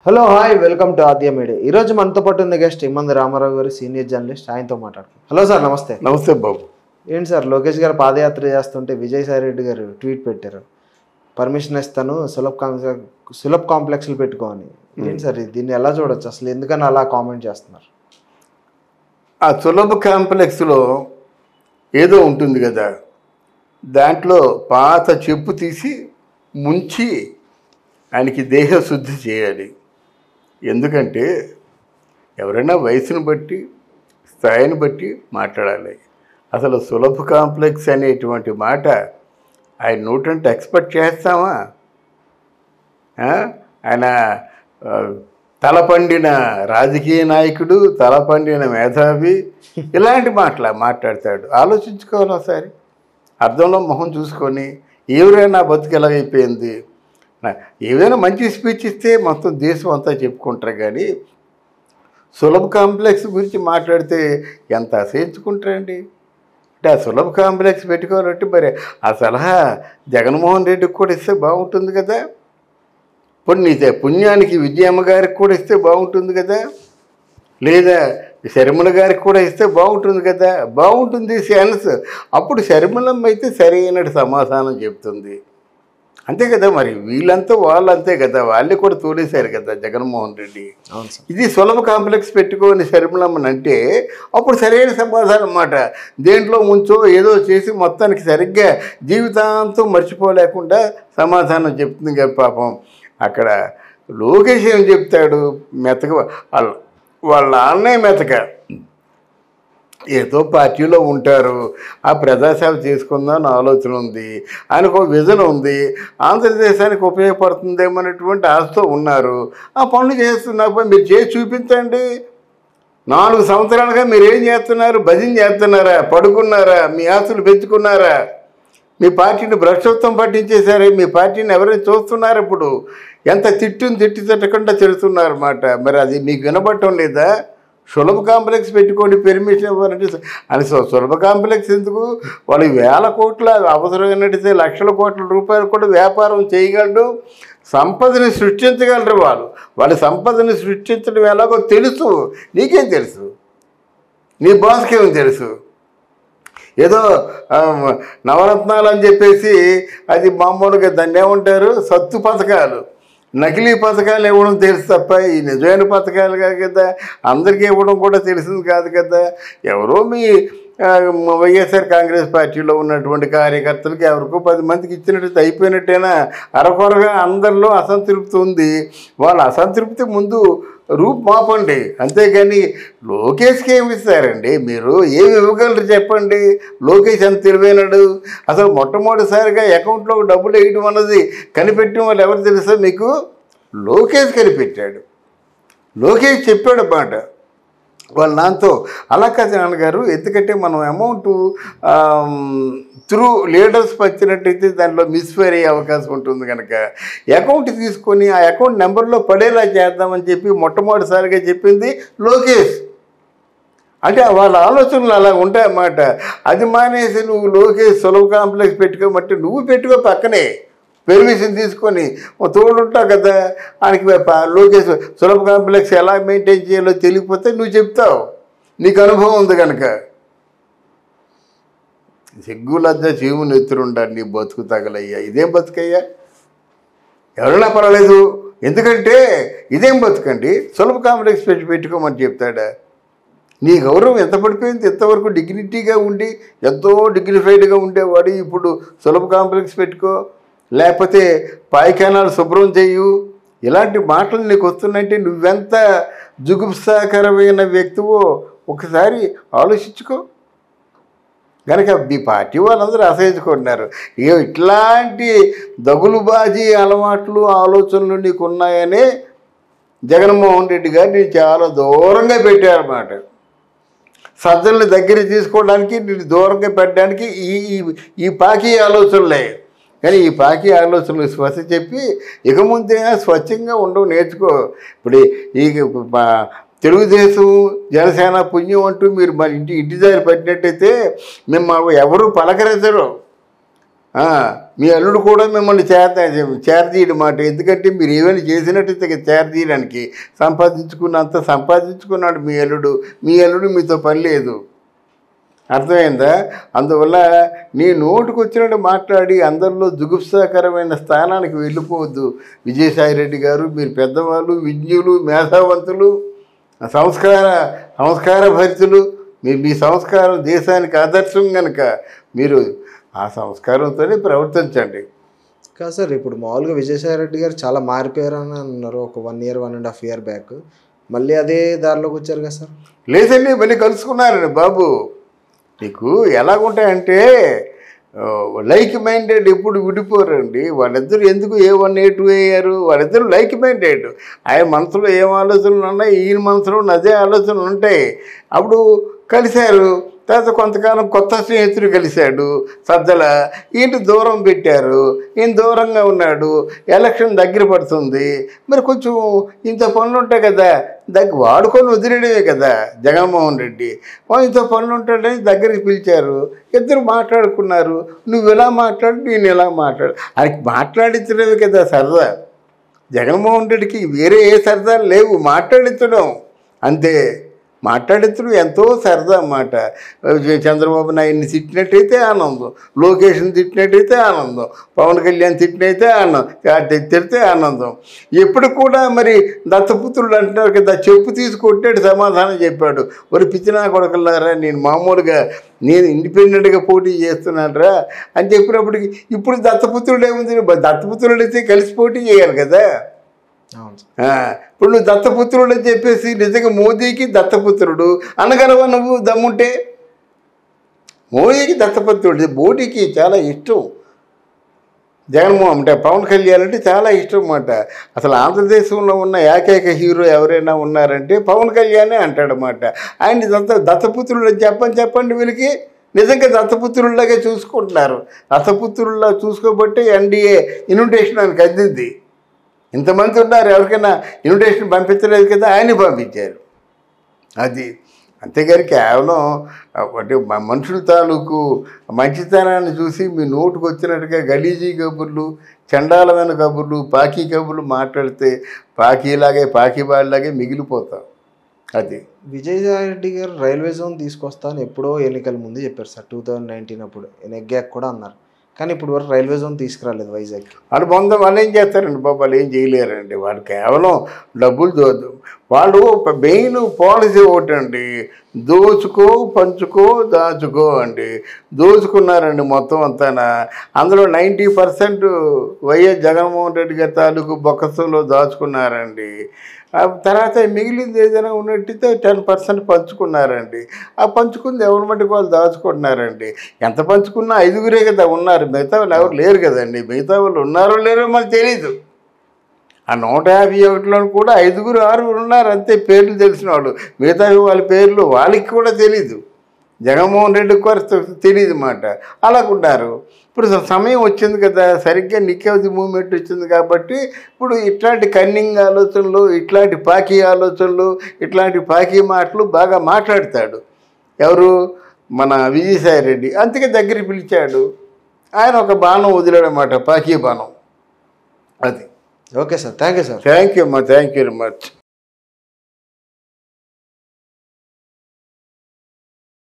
Hello hi welcome to Aadya media. ఈరోజు మనతో పాటు ఉంది గెస్ట్ ఇమ్మంది రామారావు గారు, సీనియర్ జర్నలిస్ట్. ఆయనతో మాట్లాడుతున్నాం. హలో సార్, నమస్తే. నమస్తే బాబు. ఏంటి సార్, లోకేష్ గారు పాదయాత్ర చేస్తుంటే విజయసాయి రెడ్డి గారు ట్వీట్ పెట్టారు, పర్మిషన్ ఇస్తాను సులభ్ కాంప్లెక్స్లు పెట్టుకోని. ఏంటి సార్, దీన్ని ఎలా చూడొచ్చు అసలు? ఎందుకని అలా కామెంట్ చేస్తున్నారు? ఆ సులభ కాంప్లెక్స్లో ఏదో ఉంటుంది కదా, దాంట్లో పాత చెప్పు తీసి ముంచి ఆయనకి దేహశుద్ధి చేయాలి. ఎందుకంటే ఎవరైనా వయసును బట్టి స్థాయిని బట్టి మాట్లాడాలి. అసలు సులభ కాంప్లెక్స్ అనేటువంటి మాట ఆయన నోటంటే ఎక్స్పెక్ట్ చేస్తామా? ఆయన తలపండిన రాజకీయ నాయకుడు, తలపండిన మేధావి, ఇలాంటి మాట్లాడతాడు. ఆలోచించుకోవాలి ఒకసారి, అర్థంలో మొహం చూసుకొని. ఎవరైనా బతుకు ఎలాగైపోయింది, ఏదైనా మంచి స్పీచ్ ఇస్తే మొత్తం దేశం అంతా చెప్పుకుంటారు, కానీ సులభ కాంప్లెక్స్ గురించి మాట్లాడితే ఎంత అసహించుకుంటారండి. అంటే ఆ సులభ కాంప్లెక్స్ పెట్టుకోవాలంటే మరి ఆ సలహా జగన్మోహన్ రెడ్డికి కూడా ఇస్తే బాగుంటుంది కదా, పుణ్యానికి విజయమ్మ గారికి కూడా ఇస్తే బాగుంటుంది కదా, లేదా శర్మల గారికి కూడా ఇస్తే బాగుంటుంది కదా. బాగుంటుంది సెన్స్. అప్పుడు శర్మలమ్మ అయితే సరైన సమాధానం చెప్తుంది, అంతే కదా. మరి వీళ్ళంతా వాళ్ళంతే కదా, వాళ్ళే కూడా తోలేశారు కదా జగన్మోహన్ రెడ్డి. ఇది సులభ కాంప్లెక్స్ పెట్టుకొని శర్మలమ్మని అంటే అప్పుడు సరైన సమాధానం అన్నమాట. దేంట్లో ముంచో ఏదో చేసి మొత్తానికి సరిగ్గా జీవితాంతం మర్చిపోలేకుండా సమాధానం చెప్తుంది కదా. పాపం అక్కడ లోకేష్ ఏం చెప్తాడు, మెతక వాళ్ళ అన్నయ్య మెతక ఏదో పార్టీలో ఉంటారు, ఆ ప్రజాసేవ చేసుకుందామని ఆలోచన ఉంది, ఆయనకు విజన్ ఉంది, ఆంధ్రదేశానికి ఉపయోగపడుతుందేమనేటువంటి ఆశతో ఉన్నారు. ఆ పనులు చేస్తున్నప్పుడు మీరు చేసి చూపించండి. 4 సంవత్సరాలుగా మీరు ఏం చేస్తున్నారు? భజన చేస్తున్నారా? పడుకున్నారా? మీ ఆస్తులు పెంచుకున్నారా? మీ పార్టీని భ్రష్టత్వం పట్టించేశారే. మీ పార్టీని ఎవరైనా చూస్తున్నారు? ఇప్పుడు ఎంత తిట్టకుండా తిడుతున్నారు అన్నమాట. మరి అది మీకు వినబడటం లేదా? సులభ కాంప్లెక్స్ పెట్టుకోండి, పెర్మిషన్ ఇవ్వాలంటే అని. సులభ కాంప్లెక్స్ ఎందుకు? వాళ్ళు వేల కోట్ల అవసరమైనట్టయితే లక్షల కోట్ల రూపాయలు కూడా వ్యాపారం చేయగలరు, సంపదని సృష్టించగలరు. వాళ్ళ సంపదని సృష్టించడం ఎలాగో తెలుసు. నీకేం తెలుసు? నీ బాస్కేమో తెలుసు. ఏదో నవరత్నాలు అని చెప్పేసి అది మామూలుగా దాన్ని ఏమంటారు, సత్తు పథకాలు, నకిలీ పథకాలు ఇవ్వడం తెలుసు తప్ప ఈ నిజమైన పథకాలు కాదు కదా. అందరికీ ఇవ్వడం కూడా తెలిసింది కాదు కదా. ఎవరో మీ వైఎస్ఆర్ కాంగ్రెస్ పార్టీలో ఉన్నటువంటి కార్యకర్తలకి ఎవరికో 10 మందికి ఇచ్చినట్టు అయిపోయినట్టేనా? అరకొరగా అందరిలో అసంతృప్తి ఉంది. వాళ్ళ అసంతృప్తి ముందు రూపు మాపండి, అంతేగాని లోకేష్కి ఏమి ఇస్తారండి? మీరు ఏమి ఇవ్వగలరు చెప్పండి? లోకేష్ ఎంత తెలివైనడు. అసలు మొట్టమొదటిసారిగా అకౌంట్లో డబ్బులు వేయడం అన్నది కనిపెట్టిన వాళ్ళు ఎవరు తెలుసా మీకు? లోకేష్ కనిపెట్టాడు. లోకేష్ చెప్పాడు మాట వాళ్ళ నాన్నతో. అలా కాదు నాన్నగారు, ఎందుకంటే మనం అమౌంట్ త్రూ లీడర్స్ వచ్చినట్టయితే దాంట్లో మిస్ఫైర్ అయ్యే అవకాశం ఉంటుంది కనుక అకౌంట్ తీసుకొని ఆ అకౌంట్ నెంబర్లో పడేలా చేద్దామని చెప్పి మొట్టమొదటిసారిగా చెప్పింది లోకేష్. అంటే వాళ్ళ ఆలోచనలు అలా ఉంటాయన్నమాట. అది మానేసి నువ్వు లోకేష్ సులభ కాంప్లెక్స్ పెట్టుకోమంటే నువ్వు పెట్టుకో, పక్కనే పెర్మిషన్ తీసుకొని తోడుంటావు కదా. ఆయనకి లోకేష్ సులభ కాంప్లెక్స్ ఎలా మెయింటైన్ చేయాలో తెలియకపోతే నువ్వు చెప్తావు, నీకు అనుభవం ఉంది కనుక. సిగ్గులద్ద చీముని ఎత్తురుంటారు, నీ బతుకు తగలయ్యా. ఇదేం బతుకయ్యా? ఎవరైనా పర్వాలేదు, ఎందుకంటే ఇదేం బతుకండి? సులభ కాంప్లెక్స్ పెట్టుకోమని చెప్తాడా? నీ గౌరవం ఎంత పడిపోయింది? ఎంతవరకు డిగ్నిటీగా ఉండి ఎంతో డిగ్నిఫైడ్గా ఉండేవాడు ఇప్పుడు సులభ కాంప్లెక్స్ పెట్టుకో, లేకపోతే పాయిఖానాలు శుభ్రం చేయు, ఇలాంటి మాటలు నీకు వస్తున్నాయంటే నువ్వెంత జుగుప్సాకరమైన వ్యక్తివో ఒకసారి ఆలోచించుకో. కనుక మీ పార్టీ వాళ్ళందరూ అసహించుకుంటున్నారు. ఇట్లాంటి దగులుబాజీ అలవాట్లు ఆలోచనలు నీకు ఉన్నాయనే జగన్మోహన్ రెడ్డి గారు నేను చాలా దూరంగా పెట్టారన్నమాట. సజ్జల్ని దగ్గర తీసుకోవడానికి, నేను దూరంగా పెట్టడానికి ఈ పాకీ ఆలోచనలే. కానీ ఈ పాకీ ఆలోచనలు స్వచ్ఛ చెప్పి ఇక ముందైనా స్వచ్ఛంగా ఉండవు, నేర్చుకో. ఇప్పుడు ఈ తెలుగుదేశం జనసేన పుణ్యం అంటూ మీరు మరి ఇంటి దగ్గర పెట్టినట్టయితే మేము ఎవరు పలకరించరు. మీ అల్లుడు కూడా మిమ్మల్ని చేరదీయడం మాట. ఎందుకంటే మీరు ఏమైనా చేసినట్టయితే చేరదీయడానికి సంపాదించుకున్నాడు మీ అల్లుడు మీతో పని లేదు. అర్థమైందా? అందువల్ల నీ నోటుకు వచ్చినట్టు మాట్లాడి అందరిలో జుగుప్సాకరమైన స్థానానికి వెళ్ళిపోవద్దు. విజయసాయిరెడ్డి గారు, మీరు పెద్దవాళ్ళు, విజ్ఞులు, మేధావంతులు, సంస్కార భరితులు. మీ సంస్కారం దేశానికి ఆదర్శం కనుక మీరు ఆ సంస్కారంతోనే ప్రవర్తించండి. కాదు సార్, ఇప్పుడు మామూలుగా విజయసాయిరెడ్డి గారు చాలా మారిపోయారని అన్నారు ఒక 1 year 1.5 year బ్యాక్. మళ్ళీ అదే దారిలోకి వచ్చారు కదా సార్? లేదండి, మళ్ళీ కలుసుకున్నారండి బాబు. నీకు ఎలాగుంటాయంటే లైక్ మైండెడ్ ఎప్పుడు విడిపోరండి. వాళ్ళిద్దరు ఎందుకు A1 A2 అయ్యారు? వాళ్ళిద్దరు లైక్ మైండెడ్. ఆయన మనసులో ఏం ఆలోచనలు ఉన్నాయి, ఈయన మనసులో అదే ఆలోచనలు ఉంటాయి. అప్పుడు కలిశారు. తర్వాత కొంతకాలం కొత్త స్నేహితుడు కలిశాడు సజ్జల. ఈయన దూరం పెట్టారు, ఈయన దూరంగా ఉన్నాడు. ఎలక్షన్ దగ్గర పడుతుంది, మరి కొంచెం ఇంత పనులు ఉంటాయి కదా, వాడుకొని వదిలేయడమే కదా జగన్మోహన్ రెడ్డి. ఇంత పనులు ఉంటాడని దగ్గరికి పిలిచారు. ఇద్దరు మాట్లాడుకున్నారు. నువ్వు ఇలా మాట్లాడు, నేను ఇలా మాట్లాడు. అది మాట్లాడించడమే కదా సరదా. జగన్మోహన్ రెడ్డికి వేరే ఏ సరదాలు లేవు, మాట్లాడించడం అంతే. మాట్లాడించడం ఎంతో సరదా అన్నమాట. చంద్రబాబు నాయుడిని తిట్టినట్టయితే ఆనందం, లోకేష్ని తిట్టినట్టయితే ఆనందం, పవన్ కళ్యాణ్ తిట్టినైతే తిడితే ఆనందం. ఎప్పుడు కూడా మరి దత్తపుత్రుడు అంటున్నారు కదా, చెప్పు తీసుకొట్టాడు సమాధానం చెప్పాడు. ఒక పిచ్చినా కొడకలారా, నేను ఇండిపెండెంట్గా పోటీ చేస్తున్నానరా అని చెప్పినప్పటికి ఇప్పుడు దత్తపుత్రుడు ఏముంది? దత్తపుత్రుడు అయితే కలిసి పోటీ చేయాలి కదా. ఇప్పుడు నువ్వు దత్తపుత్రుడు అని చెప్పేసి నిజంగా మోదీకి దత్తపుత్రుడు అనగలవా నువ్వు దమ్ముంటే? మోదీకి దత్తపుత్రుడు, మోడీకి చాలా ఇష్టం జగన్మోహన్ అంటే పవన్ కళ్యాణ్ అంటే చాలా ఇష్టం అన్నమాట. అసలు ఆంధ్రదేశంలో ఉన్న ఏకైక హీరో ఎవరైనా ఉన్నారంటే పవన్ కళ్యాణే అంటాడన్నమాట. ఆయన దత్తపుత్రుడు చెప్పండి వీళ్ళకి. నిజంగా దత్తపుత్రుల్లాగే చూసుకుంటున్నారు. దత్తపుత్రుల్లా చూసుకోబట్టే ఎన్డీఏ ఇన్విటేషన్ ఆయనకు అందింది. ఇంతమంది ఉన్నారు, ఎవరికైనా ఇన్విటేషన్ పంపించలేదు కదా, ఆయన్ని పంపించారు. అది అంతేగాని కేవలం అంటే మనుషుల తాలూకు మంచితనాన్ని చూసి మీ నోటుకు వచ్చినట్టుగా గలీజీ కబుర్లు, చండాలమైన కబుర్లు, పాకీ కబుర్లు మాట్లాడితే పాకీ వాళ్ళలాగే మిగిలిపోతాం. అది విజయసాయిరెడ్డి గారు రైల్వే జోన్ తీసుకొస్తా అని ఎప్పుడో ఎన్నికల ముందు చెప్పారు సార్. 2019 అప్పుడు నెగ్గాక కూడా అన్నారు. కానీ ఇప్పుడు వరకు రైల్వే జోన్ తీసుకురాలేదు వైజాగ్కి. వాళ్ళు ఏం చేస్తారండి బాబు? వాళ్ళు ఏం చేయలేరండి. వాళ్ళు కేవలం డబ్బులు వాళ్ళు మెయిన్ పాలసీ ఒకటండి, దోచుకో పంచుకో దాచుకో అండి. దోచుకున్నారండి మొత్తం అంతా. అందులో 90% వైఎస్ జగన్మోహన్ రెడ్డి గారి తాలూకు బొక్కసంలో దాచుకున్నారండి. తర్వాత మిగిలింది ఏదైనా ఉన్నట్టయితే 10% పంచుకున్నారండి. ఆ పంచుకుంది ఎవరి మటుకు వాళ్ళు దాచుకుంటున్నారండి. ఎంత పంచుకున్నా 5గురే కదా ఉన్నారు, మిగతా వాళ్ళు ఎవరు లేరు కదండి. మిగతా వాళ్ళు ఉన్నారో లేరో మనకు తెలీదు. ఆ 151లో కూడా 5-6 ఉన్నారు అంతే, పేర్లు తెలిసిన వాళ్ళు. మిగతా వాళ్ళ పేర్లు వాళ్ళకి కూడా తెలీదు, జగన్మోహన్ రెడ్డికి కూడా తెలియదు అన్నమాట. అలాగున్నారు. ఇప్పుడు సమయం వచ్చింది కదా, సరిగ్గా నిక్కేది మూమెంట్ వచ్చింది కాబట్టి ఇప్పుడు ఇట్లాంటి కన్నింగ్ ఆలోచనలు, ఇట్లాంటి పాకీ ఆలోచనలు, ఇట్లాంటి పాకీ మాటలు బాగా మాట్లాడతాడు. ఎవరు? మన విజయసాయిరెడ్డి. అందుకే దగ్గరికి పిలిచాడు. ఆయన ఒక బాణం వదిలాడన్నమాట, పాకీ బాణం. అది okay sir, thank you sir. Thank you అమ్మా, థ్యాంక్ యూ వెరీ మచ్.